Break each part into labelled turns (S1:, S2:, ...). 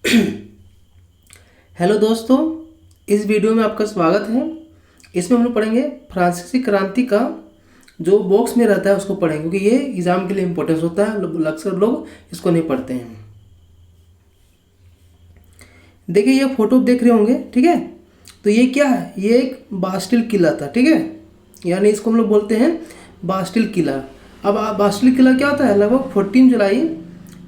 S1: Hello दोस्तों, इस video में आपका स्वागत है। इसमें हम लोग पढ़ेंगे फ्रांसीसी क्रांति का जो बॉक्स में रहता है उसको पढ़ेंगे, क्योंकि ये एग्जाम के लिए इम्पोर्टेंस होता है। अक्सर लोग इसको नहीं पढ़ते हैं। देखिए ये फोटो देख रहे होंगे, ठीक है। तो ये क्या है? ये एक बास्टिल किला था, ठीक है। यानी इसको हम लोग बोलते हैं बास्टिल किला। अब बास्टिल किला क्या होता है? लगभग 14 जुलाई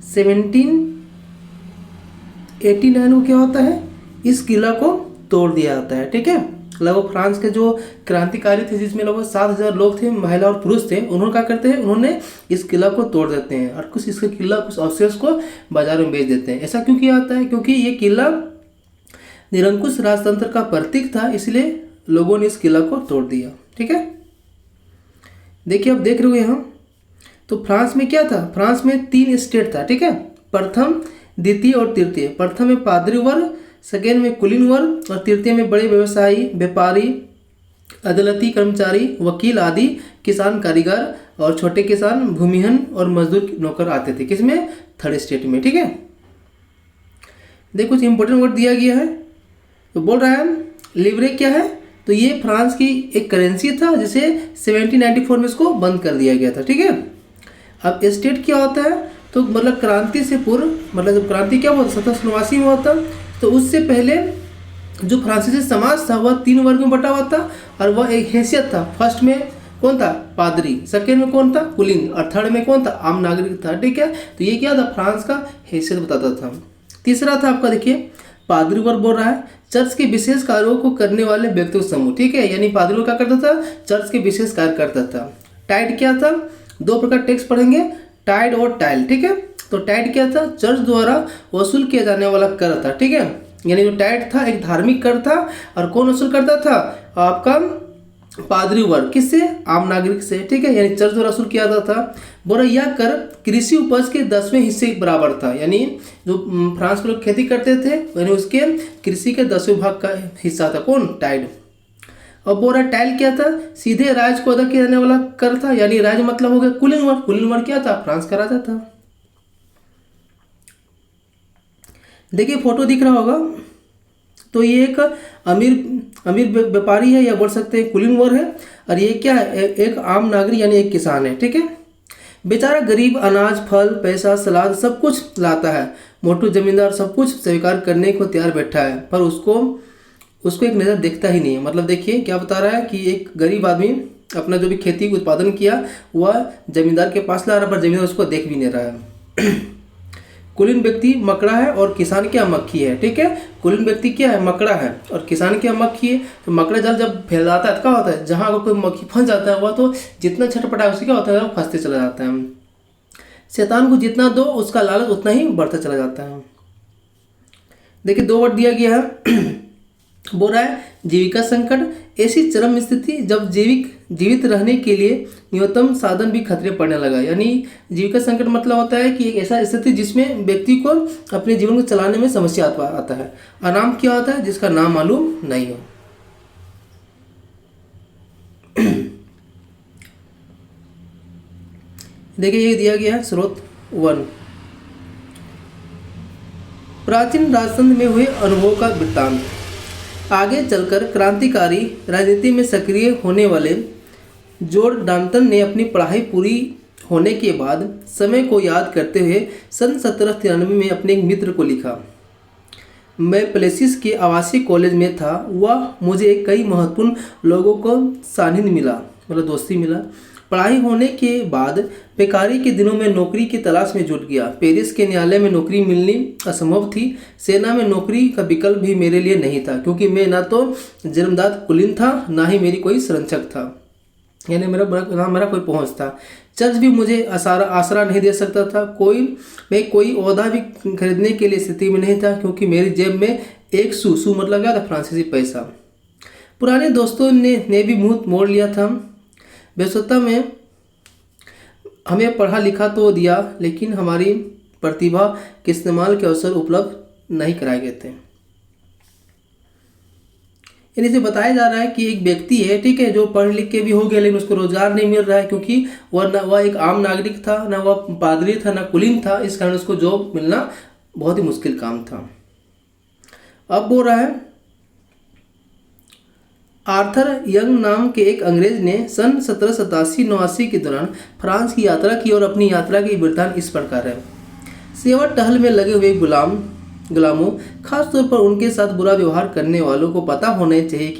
S1: 1789 को क्या होता है, इस किला को तोड़ दिया जाता है, ठीक है। लगभग फ्रांस के जो क्रांतिकारी थे, जिसमें लगभग 7,000 लोग थे, महिला और पुरुष थे, उन्होंने क्या करते हैं, उन्होंने इस किला को तोड़ देते हैं और कुछ इसके किला कुछ अवशेष को बाजार में बेच देते हैं। ऐसा क्यों किया जाता है? क्योंकि ये किला निरंकुश राजतंत्र का प्रतीक था, इसलिए लोगों ने इस किला को तोड़ दिया, ठीक है। देखिए आप देख रहे हो यहाँ, तो फ्रांस में क्या था? फ्रांस में 3 स्टेट था, ठीक है। प्रथम, द्वितीय और तृतीय। प्रथम में पादरी वर्ग, सेकेंड में कुलीन वर्ग और तृतीय में बड़े व्यवसायी, व्यापारी, अदालती कर्मचारी, वकील आदि, किसान, कारीगर और छोटे किसान, भूमिहीन और मजदूर नौकर आते थे। किसमें? थर्ड स्टेट में, ठीक है। देखो कुछ इंपॉर्टेंट वर्ड दिया गया है। तो बोल रहा है लिवरे क्या है? तो ये फ्रांस की एक करेंसी था, जिसे 1794 में इसको बंद कर दिया गया था, ठीक है। अब स्टेट क्या होता है? तो मतलब क्रांति से पूर्व, मतलब जब क्रांति क्या हुआ 1789 में हुआ था, तो उससे पहले जो फ्रांसीसी समाज था वह 3 वर्ग में बटा हुआ था और वह एक हैसियत था। फर्स्ट में कौन था? पादरी। सेकेंड में कौन था? कुलीन। और थर्ड में कौन था? आम नागरिक था, ठीक है। तो ये क्या था? फ्रांस का हैसियत बताता था। तीसरा था आपका, देखिए पादरी वर्ग बोल रहा है चर्च के विशेष कार्यों को करने वाले व्यक्तियों समूह, ठीक है। यानी पादरी वर्ग क्या करता था? चर्च के विशेष कार्य करता था। टाइड क्या था? 2 प्रकार टेक्स्ट पढ़ेंगे, टाइड और टाइल, ठीक है। तो टाइड क्या था? चर्च द्वारा वसूल किया जाने वाला कर था, ठीक है। यानी जो टाइड था एक धार्मिक कर था। और कौन वसूल करता था? आपका पादरी वर्ग। किससे? आम नागरिक से, ठीक है। यानी चर्च द्वारा वसूल किया जाता था। बोला यह कर कृषि उपज के 10वें हिस्से के बराबर था। यानी जो फ्रांस के लोग खेती करते थे, यानी उसके कृषि के 10वें भाग का हिस्सा था। कौन? टाइड। और बोरा टाइल क्या था? सीधे राज को अदा किया जाने वाला कर था। यानी राज मतलब हो गया कुलीन वर्ग। कुलीन वर्ग क्या था? फ्रांस का राजा था। देखिए फोटो दिख रहा होगा, तो ये एक अमीर व्यापारी है, या बोल सकते हैं कुलीन वर्ग है। और ये क्या है? एक आम नागरिक यानी एक किसान है, ठीक है। बेचारा गरीब अनाज, फल, पैसा, सलाद सब कुछ लाता है। मोटू जमींदार सब कुछ स्वीकार करने को तैयार बैठा है, पर उसको एक नज़र देखता ही नहीं है। मतलब देखिए क्या बता रहा है कि एक गरीब आदमी अपना जो भी खेती उत्पादन किया वह जमींदार के पास ला रहा है, पर जमींदार उसको देख भी नहीं रहा है। कुलीन व्यक्ति मकड़ा है और किसान क्या? मक्खी है, ठीक है। कुलीन व्यक्ति क्या है? मकड़ा है और किसान क्या? मक्खी है। तो मकड़ा जाल जब फैलाता है तो क्या होता है? जहाँ अगर कोई मक्खी फंस जाता है वह तो जितना छटपटा है उससे क्या होता है? वो फंसते चला जाता है। शैतान को जितना दो उसका लालच उतना ही बढ़ता चला जाता है। देखिए 2 वर्ड दिया गया है। बोल रहा है जीविका संकट, ऐसी चरम स्थिति जब जीवित रहने के लिए न्यूनतम साधन भी खतरे पड़ने लगा। यानी जीविका संकट मतलब होता है कि एक ऐसा स्थिति जिसमें व्यक्ति को अपने जीवन को चलाने में समस्या आता है। अनाम क्या होता है? जिसका नाम मालूम नहीं हो। देखिए ये दिया गया है स्रोत 1, प्राचीन राजतंत्र में हुए अनुभव का वृत्तांत। आगे चलकर क्रांतिकारी राजनीति में सक्रिय होने वाले जॉर्ज डाल्टन ने अपनी पढ़ाई पूरी होने के बाद समय को याद करते हुए सन 1793 में अपने एक मित्र को लिखा। मैं प्लेसिस के आवासीय कॉलेज में था, वह मुझे कई महत्वपूर्ण लोगों को सानिध्य मिला, मतलब दोस्ती मिला। पढ़ाई होने के बाद बेकारी के दिनों में नौकरी की तलाश में जुट गया। पेरिस के न्यायालय में नौकरी मिलनी असंभव थी। सेना में नौकरी का विकल्प भी मेरे लिए नहीं था, क्योंकि मैं ना तो जन्मदात कुलीन था, ना ही मेरी कोई संरक्षक था, यानी मेरा कोई पहुंच था। चर्च भी मुझे आसरा नहीं दे सकता था। मैं कोई ओहदा भी खरीदने के लिए स्थिति में नहीं था, क्योंकि मेरी जेब में एक सू मतलब क्या था? फ्रांसीसी पैसा। पुराने दोस्तों ने भी मुंह मोड़ लिया था। व्यस्तता में हमें पढ़ा लिखा तो दिया, लेकिन हमारी प्रतिभा के इस्तेमाल के अवसर उपलब्ध नहीं कराए गए थे। यानी से बताया जा रहा है कि एक व्यक्ति है, ठीक है, जो पढ़ लिख के भी हो गया, लेकिन उसको रोजगार नहीं मिल रहा है, क्योंकि वह एक आम नागरिक था, ना वह पादरी था, ना कुलीन था। इस कारण उसको जॉब मिलना बहुत ही मुश्किल काम था। अब बोल रहा है आर्थर यंग नाम के एक अंग्रेज ने सन 1787-89 के दौरान फ्रांस की यात्रा की और अपनी यात्रा की वृत्तांत इस प्रकार है। सेवा टहल में लगे हुए गुलामों, खासतौर पर उनके साथ बुरा व्यवहार करने वालों को पता होना चाहिए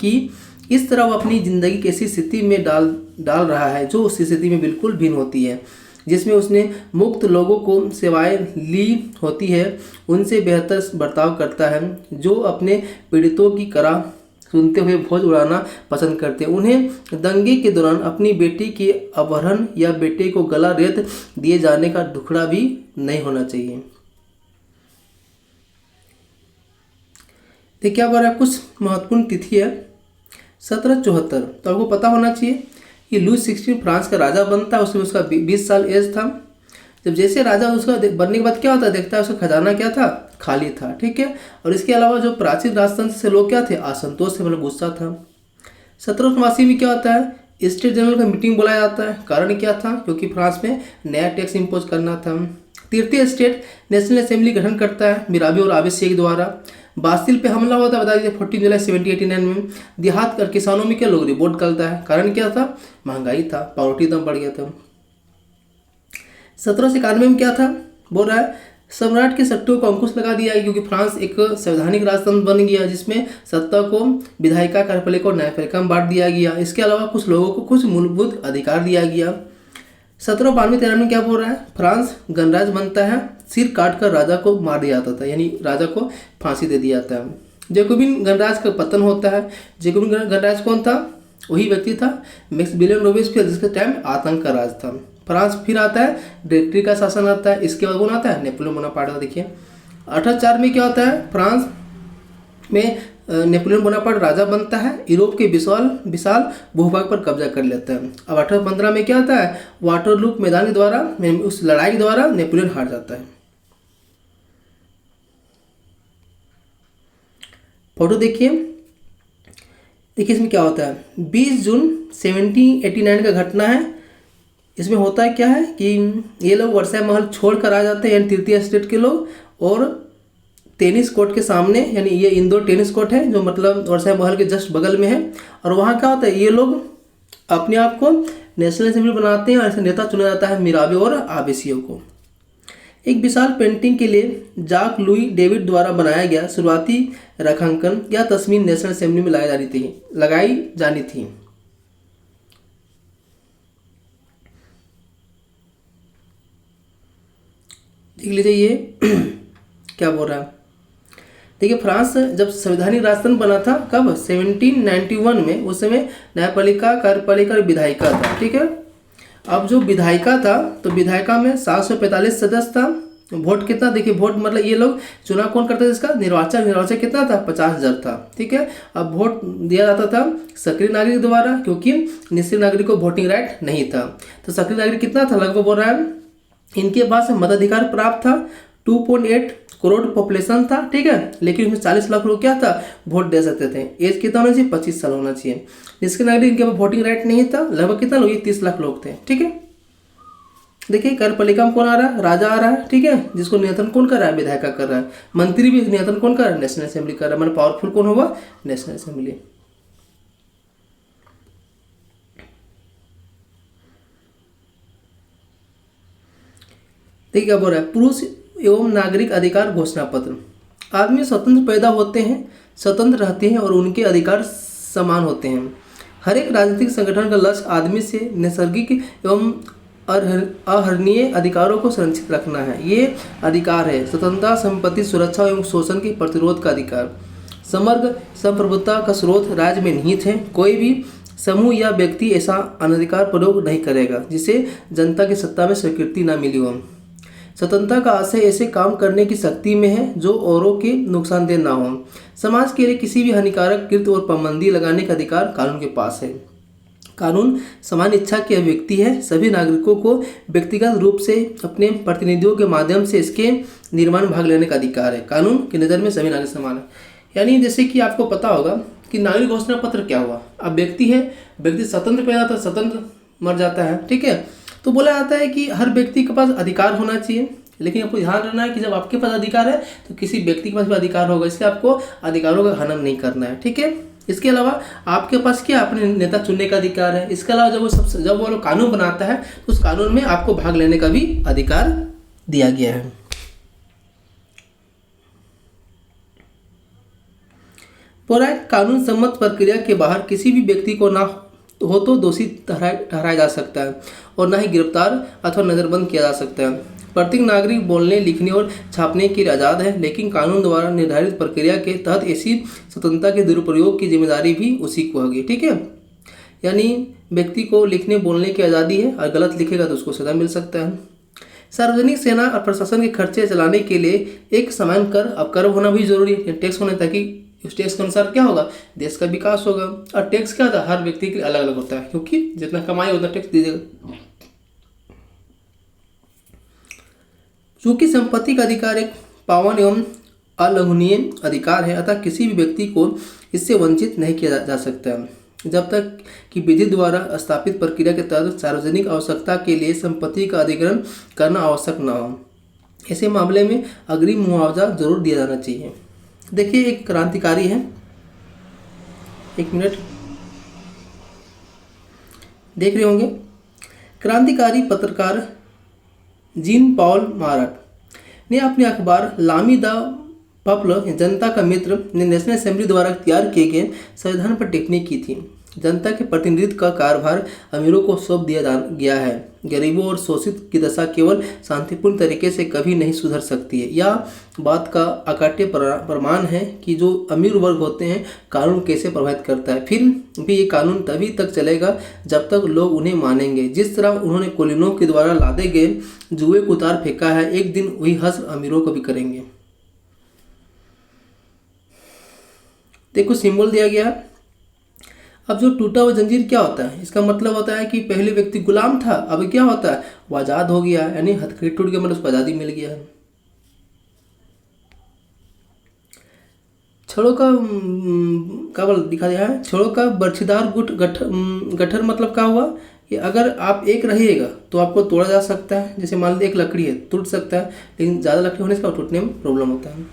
S1: कि इस तरह वो अपनी ज़िंदगी कैसी स्थिति में डाल रहा है जो उस स्थिति में बिल्कुल भिन्न होती है, जिसमें उसने मुक्त लोगों को सेवाएं ली होती है, उनसे बेहतर बर्ताव करता है, जो अपने पीड़ितों की करा सुनते हुए भोज उड़ाना पसंद करते हैं। उन्हें दंगे के दौरान अपनी बेटी के अपहरण या बेटे को गला रेत दिए जाने का दुखड़ा भी नहीं होना चाहिए। देखिए क्या बोल रहा है, कुछ महत्वपूर्ण तिथि है 1774, तो आपको पता होना चाहिए कि लुई 16 फ्रांस का राजा बनता है, उसमें उसका 20 साल एज था। जब जैसे राजा उसका बनने के बाद क्या होता है, देखता है उसका खजाना क्या था, खाली था, ठीक है। और इसके अलावा जो प्राचीन राजतंत्र से लोग क्या थे, असंतोष से, मतलब गुस्सा था। 1789 में क्या होता है, स्टेट जनरल का मीटिंग बुलाया जाता है। कारण क्या था, क्योंकि फ्रांस में नया टैक्स इम्पोज करना था। तृतीय स्टेट नेशनल असेंबली गठन करता है मिराबे और आबेसिया द्वारा। बास्तिल पे हमला हुआ था, बता दीजिए 14 जुलाई 1789 में। देहात कर किसानों में क्या लोग रिवोल्ट करता है। कारण क्या था, महंगाई था, पावर्टी दम बढ़ गया था। 1791 में क्या था, बोल रहा है सम्राट के सट्टों को अंकुश लगा दिया है, क्योंकि फ्रांस एक संवैधानिक राजतंत्र बन गया जिसमें सत्ता को विधायिका, कार्यपालिका और न्यायपालिका में बांट दिया गया। इसके अलावा कुछ लोगों को कुछ मूलभूत अधिकार दिया गया। 1792-13 में क्या बोल रहा है, फ्रांस गणराज्य बनता है। सिर काट कर राजा को मार दिया जाता था, यानी राजा को फांसी दे दिया जाता है। जैकोबिन गणराज्य का पतन होता है। जैकोबिन गणराज्य कौन था, वही व्यक्ति था मैक्सिमिलियन रोबेस्पियर, जिसके टाइम आतंक का राज था। फ्रांस फिर आता है, डायरेक्टरी का शासन आता है। इसके बाद कौन आता है, नेपोलियन बोनापार्ट। देखिए 1804 में क्या होता है, फ्रांस में नेपोलियन बोनापार्ट राजा बनता है, यूरोप के विशाल भूभाग पर कब्जा कर लेता है। अब 1815 में क्या होता है, वाटरलू मैदान के द्वारा, उस लड़ाई के द्वारा नेपोलियन हार जाता है। फोटो देखिए इसमें क्या होता है, 20 जून 1789 का घटना है। इसमें होता है क्या है कि ये लोग वर्साई महल छोड़कर आ जाते हैं, यानी तृतीय स्टेट के लोग, और टेनिस कोर्ट के सामने, यानी ये इंदौर टेनिस कोर्ट है जो मतलब वर्साई महल के जस्ट बगल में है। और वहाँ क्या होता है, ये लोग अपने आप को नेशनल असेंबली बनाते हैं और ऐसे नेता चुना जाता है मिराबे और आबेसियो को। एक विशाल पेंटिंग के लिए जाक लुई डेविड द्वारा बनाया गया शुरुआती रेखांकन या तस्वीर नेशनल असेंबली में लगाई जानी थी। देख लीजिए ये क्या बोल रहा है। देखिए फ्रांस जब संवैधानिक राजतंत्र बना था, कब, 1791 में। उस समय न्यायपालिका, कार्यपालिका और विधायिका था, ठीक है। अब जो विधायिका था, तो विधायिका में 745 सदस्य था। वोट कितना, देखिए वोट मतलब ये लोग चुनाव कौन करते थे, इसका निर्वाचन कितना था, 50,000 था, ठीक है। अब वोट दिया जाता था सक्रिय नागरिक द्वारा, क्योंकि निष्क्रिय नागरिक को वोटिंग राइट नहीं था। तो सक्रिय नागरिक कितना था, लगभग बोल रहा है इनके पास मताधिकार प्राप्त था। 2.8 करोड़ पॉपुलेशन था, ठीक है। लेकिन उसमें 40 लाख लोग क्या था, वोट दे सकते थे। एज कितना होना चाहिए, 25 साल होना चाहिए। निष्क्रिय नागरिक इनके पास वोटिंग राइट नहीं था। लगभग कितना लोग, 30 लाख लोग थे, ठीक है। देखिए कार्यपालिका में कौन आ रहा है, राजा आ रहा है, ठीक है, जिसको नियंत्रण कौन कर रहा है, विधायिका कर रहा है। मंत्री भी नियंत्रण कौन कर रहा है, नेशनल असेंबली कर रहा है। मतलब पावरफुल कौन होगा, नेशनल असेंबली। देखिए क्या बोल रहा है, पुरुष एवं नागरिक अधिकार घोषणा पत्र। आदमी स्वतंत्र पैदा होते हैं, स्वतंत्र रहते हैं और उनके अधिकार समान होते हैं। हर एक राजनीतिक संगठन का लक्ष्य आदमी से नैसर्गिक एवं अहरणीय अधिकारों को संरक्षित रखना है। ये अधिकार है स्वतंत्रता, संपत्ति, सुरक्षा एवं शोषण के प्रतिरोध का अधिकार। समग्र संप्रभुता का स्रोत राज्य में निहित है। कोई भी समूह या व्यक्ति ऐसा अनधिकार प्रयोग नहीं करेगा जिसे जनता की सत्ता में स्वीकृति न मिली हो। स्वतंत्रता का आशय ऐसे काम करने की शक्ति में है जो औरों के नुकसानदेह ना हो। समाज के लिए किसी भी हानिकारक कृत्य और पाबंदी लगाने का अधिकार कानून के पास है। कानून समान इच्छा की अभिव्यक्ति है। सभी नागरिकों को व्यक्तिगत रूप से अपने प्रतिनिधियों के माध्यम से इसके निर्माण में भाग लेने का अधिकार है। कानून की नज़र में सभी नागरिक समान है। यानी जैसे कि आपको पता होगा कि नागरिक घोषणा पत्र क्या हुआ। अब व्यक्ति है, व्यक्ति स्वतंत्र पैदा होता है, स्वतंत्र मर जाता है, ठीक है। तो बोला जाता है कि हर व्यक्ति के पास अधिकार होना चाहिए, लेकिन आपको ध्यान रखना है कि जब आपके पास अधिकार है तो किसी व्यक्ति के पास भी अधिकार होगा, इसलिए आपको अधिकारों का हनन नहीं करना है, ठीक है। इसके अलावा आपके पास क्या अपने नेता चुनने का अधिकार है। इसके अलावा जब वो लोग कानून बनाता है तो उस कानून में आपको भाग लेने का भी अधिकार दिया गया है। पूरा कानून सम्मत प्रक्रिया के बाहर किसी भी व्यक्ति को ना हो तो दोषी ठहराया जा सकता है और ना ही गिरफ्तार अथवा नजरबंद किया जा सकता है। प्रत्येक नागरिक बोलने, लिखने और छापने के लिए आज़ाद है, लेकिन कानून द्वारा निर्धारित प्रक्रिया के तहत ऐसी स्वतंत्रता के दुरुपयोग की जिम्मेदारी भी उसी को होगी, ठीक है। यानी व्यक्ति को लिखने बोलने की आज़ादी है और गलत लिखेगा तो उसको सजा मिल सकता है। सार्वजनिक सेना और प्रशासन के खर्चे चलाने के लिए एक समान कर, अब कर होना भी जरूरी है, टैक्स होना, ताकि उस टैक्स के अनुसार क्या होगा, देश का विकास होगा। और टैक्स क्या होता है, हर व्यक्ति के लिए अलग अलग होता है, क्योंकि जितना कमाई उतना टैक्स दीजिएगा। चूंकि संपत्ति का अधिकार एक पावन एवं अलंघनीय अधिकार है, अतः किसी भी व्यक्ति को इससे वंचित नहीं किया जा सकता जब तक कि विधि द्वारा स्थापित प्रक्रिया के तहत सार्वजनिक आवश्यकता के लिए संपत्ति का अधिग्रहण करना आवश्यक न हो। ऐसे मामले में अग्रिम मुआवजा जरूर दिया जाना चाहिए। देखिए, एक क्रांतिकारी है, एक मिनट देख रहे होंगे, क्रांतिकारी पत्रकार जीन पॉल मार्ट ने अपने अखबार लामी द पीपल, जनता का मित्र, ने नेशनल असेंबली द्वारा तैयार किए गए संविधान पर टिप्पणी की थी। जनता के प्रतिनिधित्व का कार्यभार अमीरों को सौंप दिया गया है। गरीबों और शोषित की दशा केवल शांतिपूर्ण तरीके से कभी नहीं सुधर सकती है। यह बात का अकाट्य प्रमाण है कि जो अमीर वर्ग होते हैं कानून कैसे प्रभावित करता है। फिर भी ये कानून तभी तक चलेगा जब तक लोग उन्हें मानेंगे। जिस तरह उन्होंने कुलीनों के द्वारा लादे गए जुए को उतार फेंका है, एक दिन वही हश्र अमीरों को भी करेंगे। देखो, सिंबल दिया गया है। अब जो टूटा हुआ जंजीर क्या होता है, इसका मतलब होता है कि पहले व्यक्ति गुलाम था, अब क्या होता है, वो आज़ाद हो गया, यानी हथकड़ी टूट गया, मतलब उसको आज़ादी मिल गया है। छड़ों का काबल दिखा दिया है। छड़ों का बर्छीदार गुट गठर मतलब क्या हुआ कि अगर आप एक रहिएगा तो आपको तोड़ा जा सकता है। जैसे मान लीजिए एक लकड़ी है, टूट सकता है, लेकिन ज़्यादा लकड़ी होने से टूटने में प्रॉब्लम होता है।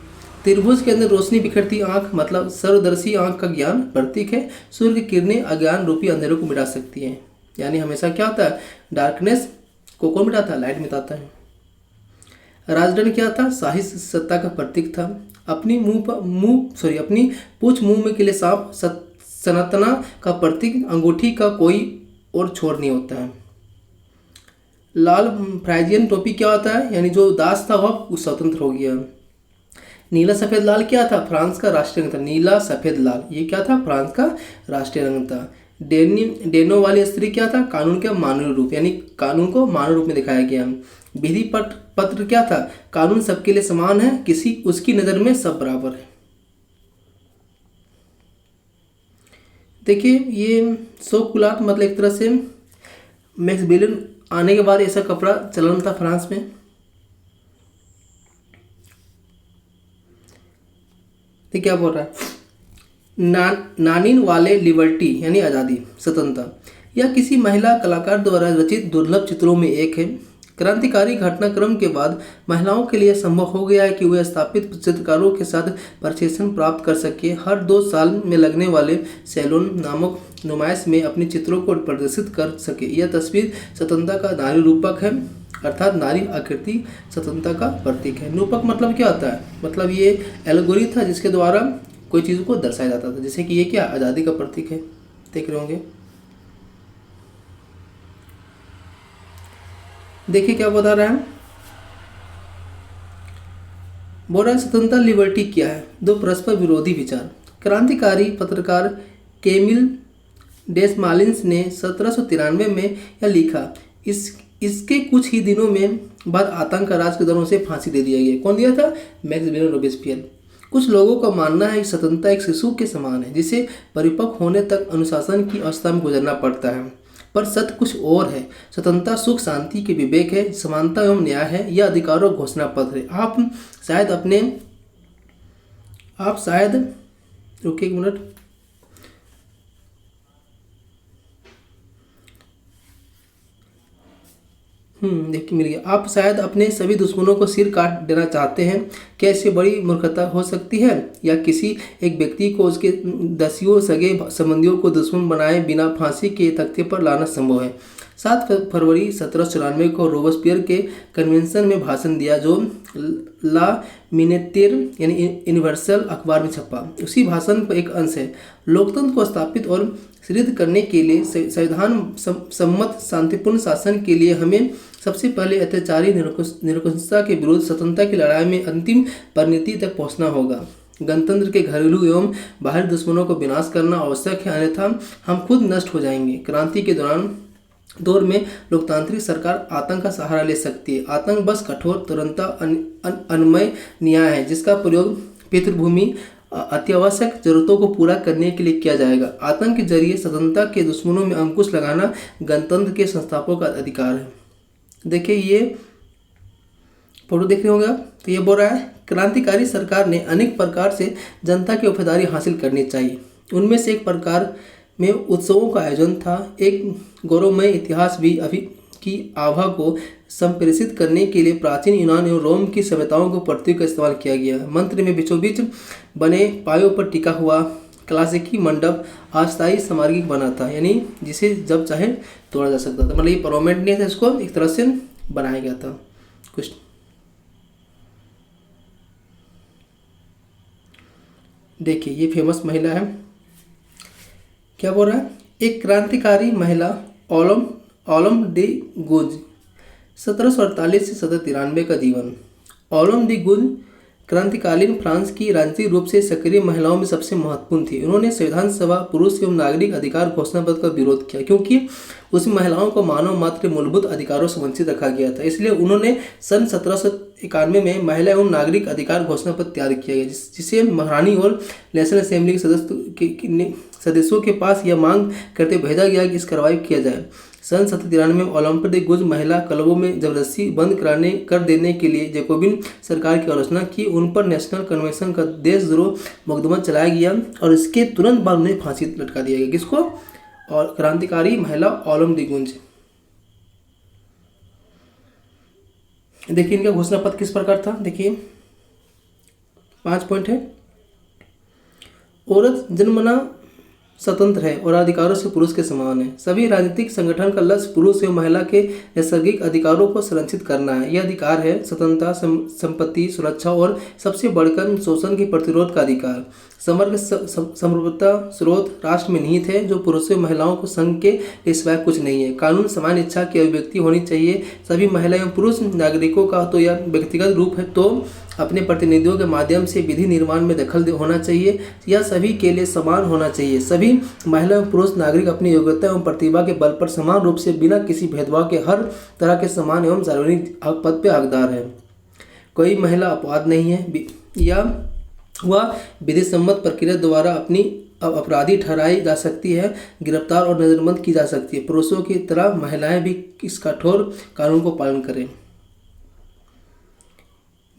S1: त्रिभुज के अंदर रोशनी बिखरती आंख मतलब सर्वदर्शी आंख का ज्ञान प्रतीक है। सूर्य की किरणें अज्ञान रूपी अंधेरों को मिटा सकती हैं। यानी हमेशा क्या होता है, डार्कनेस को कौन मिटाता है, लाइट मिटाता है। राजदंड क्या था, शाही सत्ता का प्रतीक था। अपनी पूछ मुंह में के लिए सांप सनातना का प्रतीक, अंगूठी का कोई और छोर नहीं होता है। लाल फ्राइजियन टोपी क्या होता है, यानी जो दास था वह स्वतंत्र हो गया। नीला सफ़ेद लाल क्या था, फ्रांस का राष्ट्रीय रंग था। नीला सफ़ेद लाल ये क्या था, फ्रांस का राष्ट्रीय रंग था। डेनो वाली स्त्री क्या था, कानून का मानवीय रूप, यानी कानून को मानव रूप में दिखाया गया। विधि पत्र क्या था, कानून सबके लिए समान है, किसी उसकी नज़र में सब बराबर है। देखिए, ये सो कुलाट मतलब एक तरह से मैक्सवेलन आने के बाद ऐसा कपड़ा चलन था फ्रांस में। तो क्या बोल रहा है, नानिन वाले लिबर्टी यानी आज़ादी, स्वतंत्रता, यह किसी महिला कलाकार द्वारा रचित दुर्लभ चित्रों में एक है। क्रांतिकारी घटनाक्रम के बाद महिलाओं के लिए संभव हो गया है कि वे स्थापित चित्रकारों के साथ प्रशिक्षण प्राप्त कर सके। हर 2 साल में लगने वाले सैलून नामक नुमाइश में अपने चित्रों को प्रदर्शित कर सके। यह तस्वीर स्वतंत्रता का नारी रूपक है, अर्थात नारी आकृति स्वतंत्रता का प्रतीक है। रूपक मतलब क्या होता है, मतलब ये एल्गोरी था जिसके द्वारा कोई चीज़ को दर्शाया जाता था। जैसे कि ये क्या आज़ादी का प्रतीक है, देख रहे होंगे। देखिए क्या बता रहा है, बोल रहा है स्वतंत्रता लिबर्टी क्या है, 2 परस्पर विरोधी विचार। क्रांतिकारी पत्रकार कैमिल डेसमालिन्स ने 1793 में यह लिखा। इसके कुछ ही दिनों में बाद आतंक राज के दौरों से फांसी दे दिया गया। कौन दिया था, मैक्सिमिलियन रोबेस्पियर। कुछ लोगों का मानना है कि स्वतंत्रता एक शिशु के समान है जिसे परिपक्व होने तक अनुशासन की अवस्था में गुजरना पड़ता है, पर सत्य कुछ और है। स्वतंत्रता सुख शांति के विवेक है, समानता एवं न्याय है, यह अधिकारों घोषणा पत्र है। आप शायद रुकिए एक मिनट, देखिए मिल गया। आप शायद अपने सभी दुश्मनों को सिर काट देना चाहते हैं। क्या इससे बड़ी मूर्खता हो सकती है? या किसी एक व्यक्ति को उसके दसियों सगे संबंधियों को दुश्मन बनाए बिना फांसी के तख्ते पर लाना संभव है? 7 फरवरी 1794 को रोबेस्पियर के कन्वेंशन में भाषण दिया जो ला मिनेतिर यानी यूनिवर्सल अखबार में छपा। उसी भाषण का एक अंश है, लोकतंत्र को स्थापित और सुदृढ़ करने के लिए संविधान सम्मत शांतिपूर्ण शासन के लिए हमें सबसे पहले अत्याचारी निरंकुशता के विरुद्ध स्वतंत्रता की लड़ाई में अंतिम परिणति तक पहुंचना होगा। गणतंत्र के घरेलू एवं बाहरी दुश्मनों को विनाश करना आवश्यक है, अन्यथा हम खुद नष्ट हो जाएंगे। क्रांति के दौर में लोकतांत्रिक सरकार आतंक का सहारा ले सकती है। आतंक बस कठोर तुरंत अन्वय न्याय है जिसका प्रयोग पितृभूमि अत्यावश्यक जरूरतों को पूरा करने के लिए किया जाएगा। आतंक के जरिए स्वतंत्रता के दुश्मनों में अंकुश लगाना गणतंत्र के संस्थापकों का अधिकार है। देखिए ये फोटो देख रहे होंगे आप, तो ये बोल रहा है क्रांतिकारी सरकार ने अनेक प्रकार से जनता की वफादारी हासिल करनी चाहिए। उनमें से एक प्रकार में उत्सवों का आयोजन था। एक गौरवमय इतिहास भी अभी की आभा को संप्रेषित करने के लिए प्राचीन यूनान एवं रोम की सभ्यताओं को प्रतीक का इस्तेमाल किया गया। मंत्र में बीचों बीच बने पायों पर टिका हुआ क्लासिकी मंडप अस्थायी सामग्रिक बना था, यानी जिसे जब चाहे तोड़ा जा सकता था। मतलब ये परमानेंट नहीं था, इसको एक तरह से बनाया गया था कुछ। देखिए ये फेमस महिला है, क्या बोल रहा है, एक क्रांतिकारी महिला ओलम डी गुज 1748 से 1793 का जीवन। ओलम डी गुज क्रांतिकालीन फ्रांस की राजनीतिक रूप से सक्रिय महिलाओं में सबसे महत्वपूर्ण थी। उन्होंने संविधान सभा पुरुष एवं नागरिक अधिकार घोषणा पत्र का विरोध किया क्योंकि उसमें महिलाओं को मानव मात्र मूलभूत अधिकारों से वंचित रखा गया था। इसलिए उन्होंने सन 1791 में महिला एवं नागरिक अधिकार घोषणा पत्र तैयार किया गया जिसे महारानी और नेशनल असेंबली के सदस्यों के पास यह मांग करते भेजा गया कि इस कार्रवाई किया जाए। सन 1793 में ओलंपिक डी गुज महिला क्लबों में जबरदस्ती बंद कर देने के लिए जैकोबिन सरकार की आलोचना की। उन पर नेशनल कन्वेंशन का देशद्रोह मुकदमा चलाया गया और इसके तुरंत बाद उन्हें फांसी लटका दिया गया। किसको? और क्रांतिकारी महिला ओलम डी गुज। देखिए इनका घोषणा पत्र किस प्रकार था। देखिए 5 पॉइंट है। औरत जन्मना स्वतंत्र है और अधिकारों से पुरुष के समान है। सभी राजनीतिक संगठन का लक्ष्य पुरुष एवं महिला के नैसर्गिक अधिकारों को संरक्षित करना है। यह अधिकार है स्वतंत्रता, संपत्ति, सुरक्षा और सबसे बढ़कर शोषण के प्रतिरोध का अधिकार। समग्र समरूपता स्रोत राष्ट्र में निहित है जो पुरुषों और महिलाओं को संघ के सिवाय कुछ नहीं है। कानून समान इच्छा की अभिव्यक्ति होनी चाहिए। सभी महिला एवं पुरुष नागरिकों का तो यह व्यक्तिगत रूप है तो अपने प्रतिनिधियों के माध्यम से विधि निर्माण में दखल होना चाहिए। यह सभी के लिए समान होना चाहिए। सभी महिला एवं पुरुष नागरिक अपनी योग्यता एवं प्रतिभा के बल पर समान रूप से बिना किसी भेदभाव के हर तरह के समान एवं सार्वजनिक पद पर हकदार है। कोई महिला अपवाद नहीं है या वह विधि सम्मत प्रक्रिया द्वारा अपनी अपराधी ठहराई जा सकती है, गिरफ्तार और नजरबंद की जा सकती है। पुरुषों की तरह महिलाएं भी इस कठोर कानून को पालन करें।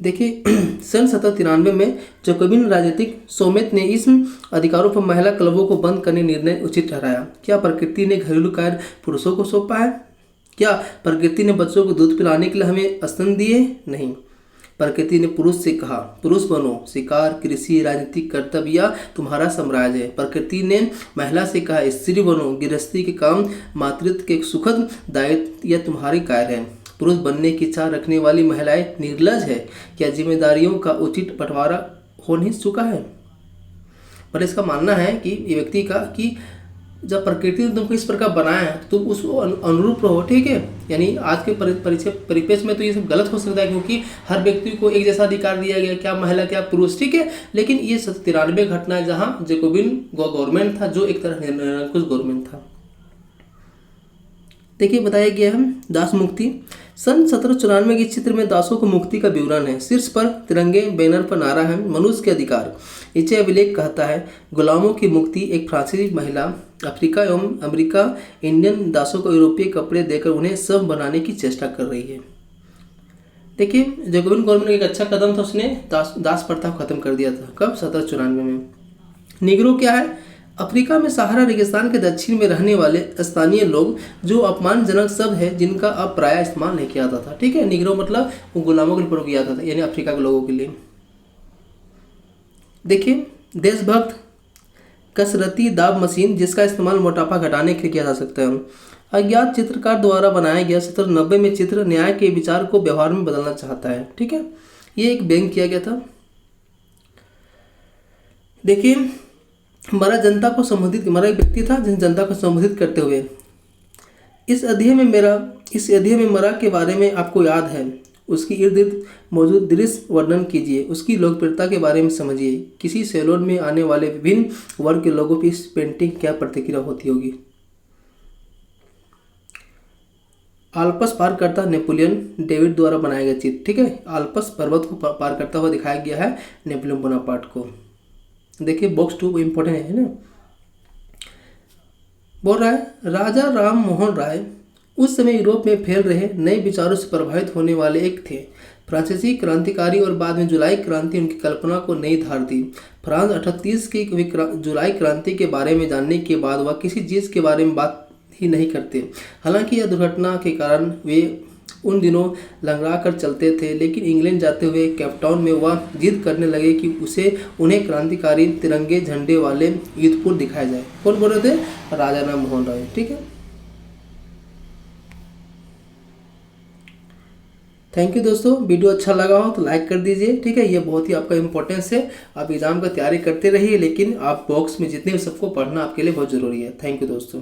S1: देखिए सन 1793 में जैकोबिन राजनीतिक सोमेत ने इस अधिकारों पर महिला क्लबों को बंद करने निर्णय उचित ठहराया। क्या प्रकृति ने घरेलू कार्य पुरुषों को सौंपा है? क्या प्रकृति ने बच्चों को दूध पिलाने के लिए हमें स्तन दिए? नहीं। प्रकृति ने पुरुष से कहा पुरुष बनो, शिकार, कृषि, राजनीतिक कर्तव्य या तुम्हारा साम्राज्य है। प्रकृति ने महिला से कहा स्त्री बनो, गृहस्थी के काम, मातृत्व के सुखद दायित्व या तुम्हारे कार्य है। पुरुष बनने की इच्छा रखने वाली महिलाएं निर्लज है। क्या जिम्मेदारियों का उचित बंटवारा हो नहीं चुका है? पर इसका मानना है कि ये व्यक्ति का कि जब प्रकृति ने तुमको इस प्रकार बनाया है तुम उसको अनुरूप रहो, ठीक है। यानी आज के परिपेक्ष में तो ये सब गलत हो सकता है क्योंकि हर व्यक्ति को एक जैसा अधिकार दिया गया, क्या महिला क्या पुरुष, ठीक है। लेकिन ये 1793 घटना है जहाँ जैकोबिन गवर्नमेंट था जो एक तरह निरंकुश गवर्नमेंट था। देखिए बताया गया है दास मुक्ति। सन 1794 के चित्र में दासों को मुक्ति का विवरण है। शीर्ष पर तिरंगे बैनर पर नारा है मनुष्य के अधिकार। नीचे अभिलेख कहता है गुलामों की मुक्ति। एक फ्रांसीसी महिला अफ्रीका एवं अमेरिका इंडियन दासों को यूरोपीय कपड़े देकर उन्हें सब बनाने की चेष्टा कर रही है। देखिए जैकोबिन गवर्नमेंट एक अच्छा कदम था, उसने दास प्रथा को खत्म कर दिया था। कब? 1794 में। निग्रो क्या है? अफ्रीका में सहारा रेगिस्तान के दक्षिण में रहने वाले स्थानीय लोग जो अपमानजनक शब्द है जिनका अब प्रायः इस्तेमाल नहीं किया जाता था। ठीक है, निग्रो मतलब वो गुलामों के लिए प्रयोग किया जाता था, यानी अफ्रीका के लोगों के लिए। देखिए, देशभक्त कसरती दाब मशीन जिसका इस्तेमाल मोटापा घटाने के लिए किया जा सकता है। अज्ञात चित्रकार द्वारा बनाया गया 1790 में चित्र न्याय के विचार को व्यवहार में बदलना चाहता है। ठीक है, ये एक व्यंग किया गया था। देखिए, हमारा एक व्यक्ति था जिस जनता को संबोधित करते हुए इस अध्यय में मरा के बारे में आपको याद है, उसकी इर्द गिर्द मौजूद दृश्य वर्णन कीजिए, उसकी लोकप्रियता के बारे में समझिए, किसी सैलून में आने वाले विभिन्न वर्ग के लोगों की इस पेंटिंग क्या प्रतिक्रिया होती होगी। आल्प्स पार करता नेपोलियन डेविड द्वारा बनाया गया चित्र। ठीक है, आल्प्स पर्वत को पार करता हुआ दिखाया गया है नेपोलियन बोनापार्ट को। देखिए, बॉक्स 2 इंपॉर्टेंट है ना। बोल रहा है राजा राम मोहन राय उस समय यूरोप में फैल रहे नए विचारों से प्रभावित होने वाले एक थे। फ्रांसीसी क्रांतिकारी और बाद में जुलाई क्रांति उनकी कल्पना को नई धार दी। फ्रांस 38 की जुलाई क्रांति के बारे में जानने के बाद वह किसी चीज़ के बारे में बात ही नहीं करते। हालांकि यह दुर्घटना के कारण वे उन दिनों लंगड़ा कर चलते थे, लेकिन इंग्लैंड जाते हुए केपटाउन में वह जिद करने लगे कि उन्हें क्रांतिकारी तिरंगे झंडे वाले युद्धपुर दिखाया जाए। कौन बोल रहे थे? राजा राम मोहन राय। ठीक है, थैंक यू दोस्तों। वीडियो अच्छा लगा हो तो लाइक कर दीजिए। ठीक है, ये बहुत ही आपका इंपॉर्टेंस है। आप एग्जाम का तैयारी करते रहिए, लेकिन आप बॉक्स में जितने भी सबको पढ़ना आपके लिए बहुत ज़रूरी है। थैंक यू दोस्तों।